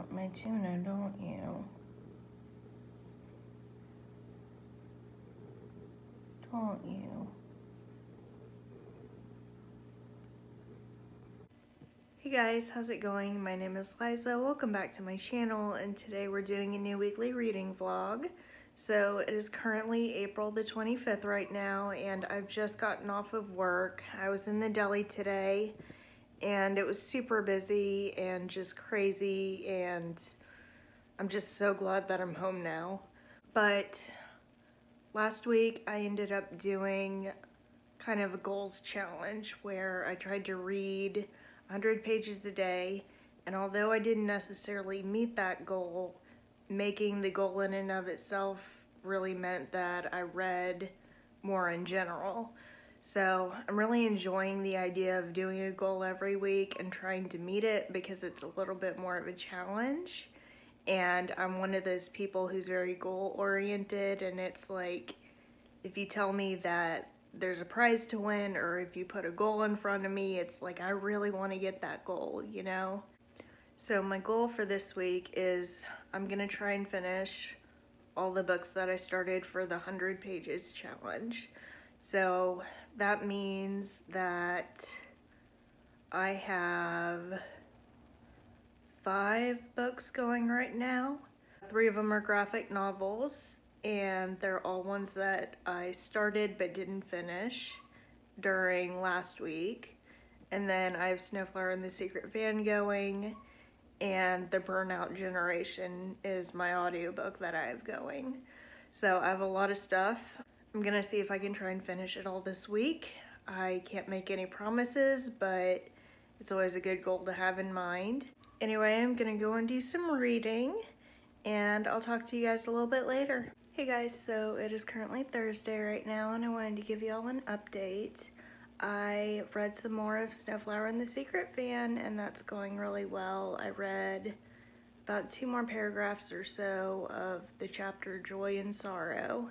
want my tuna, don't you? Don't you? Hey guys, how's it going? My name is Liza. Welcome back to my channel, and today we're doing a new weekly reading vlog. So it is currently April the 25th right now, and I've just gotten off of work. I was in the deli today, and it was super busy and just crazy, and I'm just so glad that I'm home now. But last week I ended up doing kind of a goals challenge where I tried to read 100 pages a day, and although I didn't necessarily meet that goal, making the goal in and of itself really meant that I read more in general. So I'm really enjoying the idea of doing a goal every week and trying to meet it because it's a little bit more of a challenge. And I'm one of those people who's very goal oriented, and it's like, if you tell me that there's a prize to win, or if you put a goal in front of me, it's like I really want to get that goal, you know? So my goal for this week is I'm gonna try and finish all the books that I started for the 100 pages challenge. So that means that I have 5 books going right now. 3 of them are graphic novels, and they're all ones that I started but didn't finish during last week. And then I have Snowflower and the Secret Van going, and The Burnout Generation is my audiobook that I have going. So I have a lot of stuff. I'm gonna see if I can try and finish it all this week. I can't make any promises, but it's always a good goal to have in mind. Anyway, I'm gonna go and do some reading, and I'll talk to you guys a little bit later. Hey guys, so it is currently Thursday right now, and I wanted to give y'all an update. I read some more of Snowflower and the Secret Van, and that's going really well. I read about 2 more paragraphs or so of the chapter Joy and Sorrow,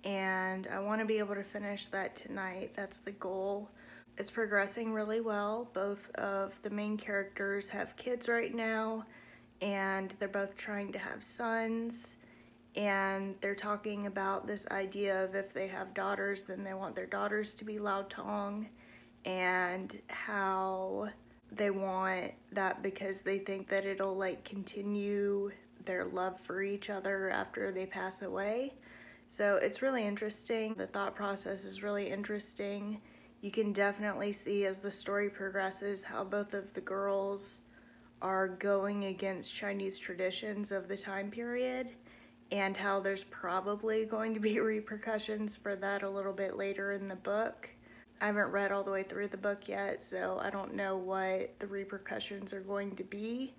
and I want to be able to finish that tonight. That's the goal. It's progressing really well. Both of the main characters have kids right now, and they're both trying to have sons, and they're talking about this idea of if they have daughters, then they want their daughters to be Laotong, and how they want that because they think that it'll like continue their love for each other after they pass away. So it's really interesting. The thought process is really interesting. You can definitely see as the story progresses how both of the girls are going against Chinese traditions of the time period, and how there's probably going to be repercussions for that a little bit later in the book. I haven't read all the way through the book yet, so I don't know what the repercussions are going to be,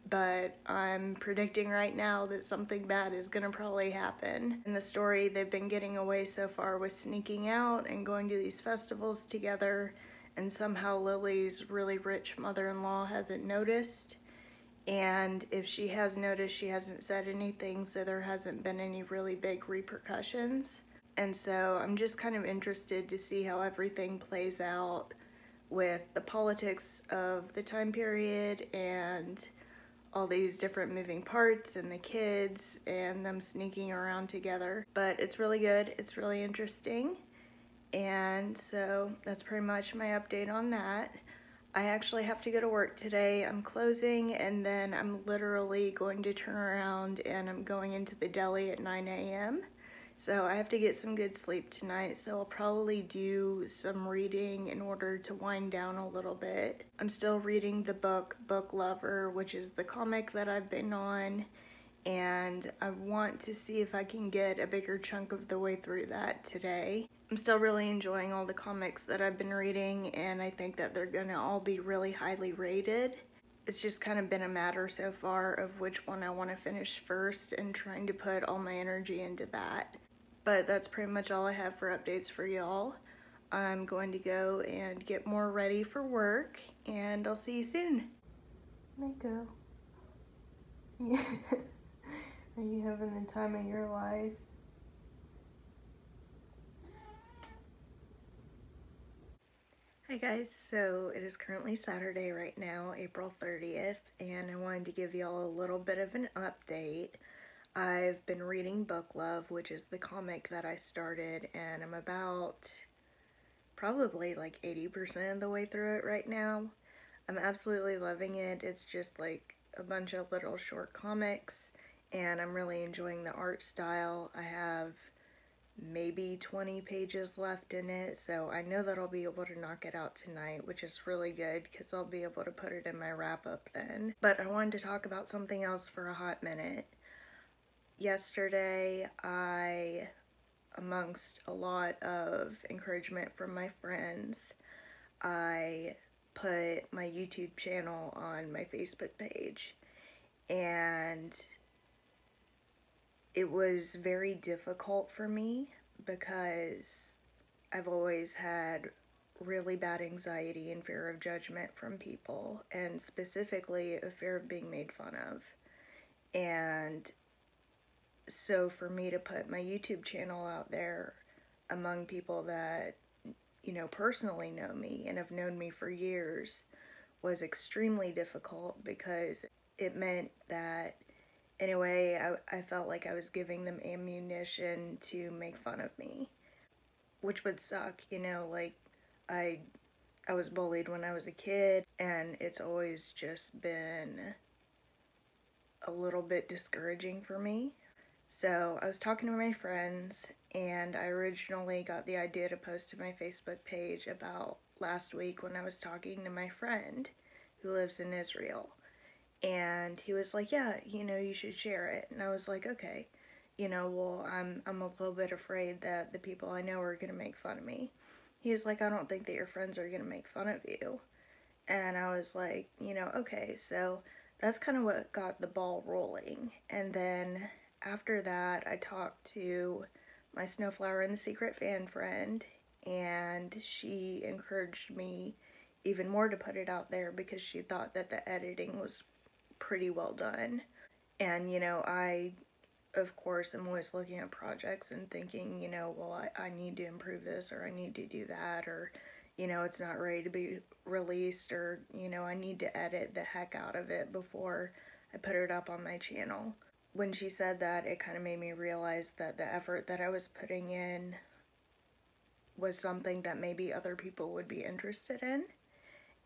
but I'm predicting right now that something bad is gonna probably happen. In the story, they've been getting away so far with sneaking out and going to these festivals together, and somehow Lily's really rich mother-in-law hasn't noticed. And if she has noticed, she hasn't said anything, so there hasn't been any really big repercussions. And so I'm just kind of interested to see how everything plays out with the politics of the time period and all these different moving parts and the kids and them sneaking around together. But it's really good, it's really interesting. And so that's pretty much my update on that. I actually have to go to work today. I'm closing, and then I'm literally going to turn around and I'm going into the deli at 9 a.m. So I have to get some good sleep tonight, so I'll probably do some reading in order to wind down a little bit. I'm still reading the book Book Lover, which is the comic that I've been on, and I want to see if I can get a bigger chunk of the way through that today. I'm still really enjoying all the comics that I've been reading, and I think that they're gonna all be really highly rated. It's just kind of been a matter so far of which one I want to finish first and trying to put all my energy into that. But that's pretty much all I have for updates for y'all. I'm going to go and get more ready for work, and I'll see you soon. Mako. Yeah. Are you having the time of your life? Hi guys, so it is currently Saturday right now, April 30th, and I wanted to give y'all a little bit of an update. I've been reading Book Love, which is the comic that I started, and I'm about probably like 80% of the way through it right now. I'm absolutely loving it. It's just like a bunch of little short comics, and I'm really enjoying the art style. I have maybe 20 pages left in it, so I know that I'll be able to knock it out tonight, which is really good because I'll be able to put it in my wrap up then. But I wanted to talk about something else for a hot minute. Yesterday, amongst a lot of encouragement from my friends, I put my YouTube channel on my Facebook page, and it was very difficult for me because I've always had really bad anxiety and fear of judgment from people, and specifically a fear of being made fun of. And so for me to put my YouTube channel out there among people that, you know, personally know me and have known me for years was extremely difficult because it meant that in a way, I felt like I was giving them ammunition to make fun of me, which would suck, you know, like I was bullied when I was a kid, and it's always just been a little bit discouraging for me. So I was talking to my friends, and I originally got the idea to post to my Facebook page about last week when I was talking to my friend who lives in Israel. And he was like, yeah, you know, you should share it. And I was like, okay, you know, well, I'm a little bit afraid that the people I know are going to make fun of me. He's like, I don't think that your friends are going to make fun of you. And I was like, you know, okay, so that's kind of what got the ball rolling. And then after that, I talked to my Snowflower and the Secret fan friend, and she encouraged me even more to put it out there because she thought that the editing was pretty well done. And, you know, I, of course, am always looking at projects and thinking, you know, well, I need to improve this, or I need to do that, or, you know, it's not ready to be released, or, you know, I need to edit the heck out of it before I put it up on my channel. When she said that, it kind of made me realize that the effort that I was putting in was something that maybe other people would be interested in.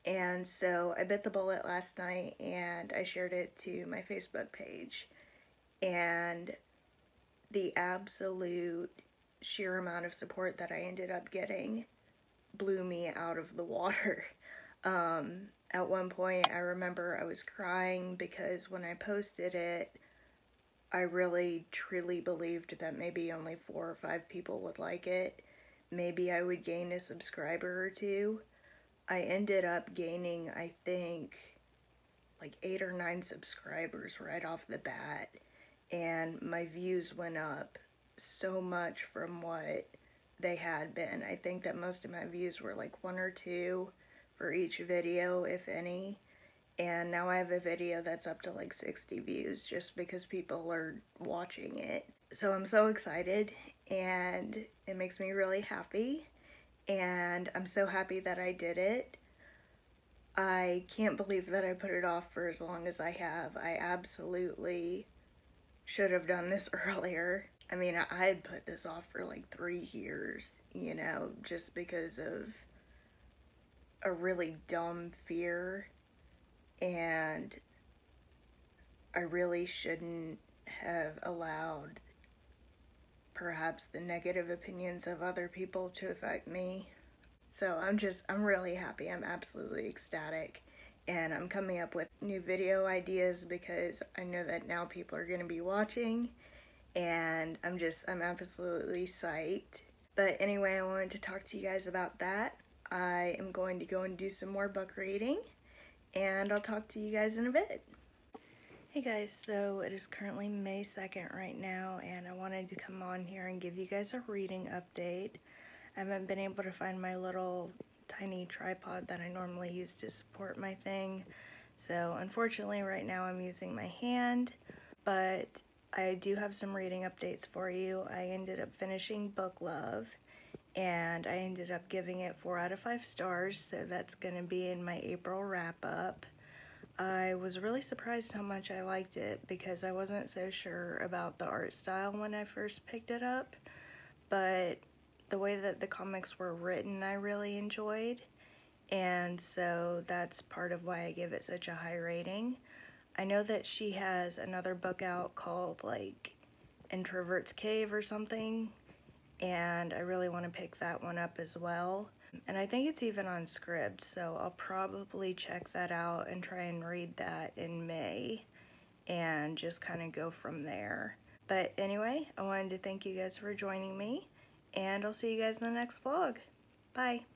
And so I bit the bullet last night and I shared it to my Facebook page. And the absolute sheer amount of support that I ended up getting blew me out of the water. At one point, I remember I was crying because when I posted it, I really truly believed that maybe only 4 or 5 people would like it. Maybe I would gain a subscriber or two. I ended up gaining, I think, like 8 or 9 subscribers right off the bat, and my views went up so much from what they had been. I think that most of my views were like 1 or 2 for each video, if any, and now I have a video that's up to like 60 views just because people are watching it. So I'm so excited, and it makes me really happy, and I'm so happy that I did it. I can't believe that I put it off for as long as I have. I absolutely should have done this earlier. I mean, I had put this off for like 3 years, you know, just because of a really dumb fear, and I really shouldn't have allowed perhaps the negative opinions of other people to affect me. So I'm really happy. I'm absolutely ecstatic. And I'm coming up with new video ideas because I know that now people are going to be watching, and I'm absolutely psyched. But anyway, I wanted to talk to you guys about that. I am going to go and do some more book reading, and I'll talk to you guys in a bit. Hey guys, so it is currently May 2nd right now, and I wanted to come on here and give you guys a reading update. I haven't been able to find my little tiny tripod that I normally use to support my thing, so unfortunately right now I'm using my hand, but I do have some reading updates for you. I ended up finishing Book Love, and I ended up giving it 4 out of 5 stars, so that's going to be in my April wrap-up. I was really surprised how much I liked it because I wasn't so sure about the art style when I first picked it up, but the way that the comics were written I really enjoyed, and so that's part of why I give it such a high rating. I know that she has another book out called like Introvert's Cave or something, and I really want to pick that one up as well. And I think it's even on Scribd, so I'll probably check that out and try and read that in May and just kind of go from there. But anyway, I wanted to thank you guys for joining me, and I'll see you guys in the next vlog. Bye!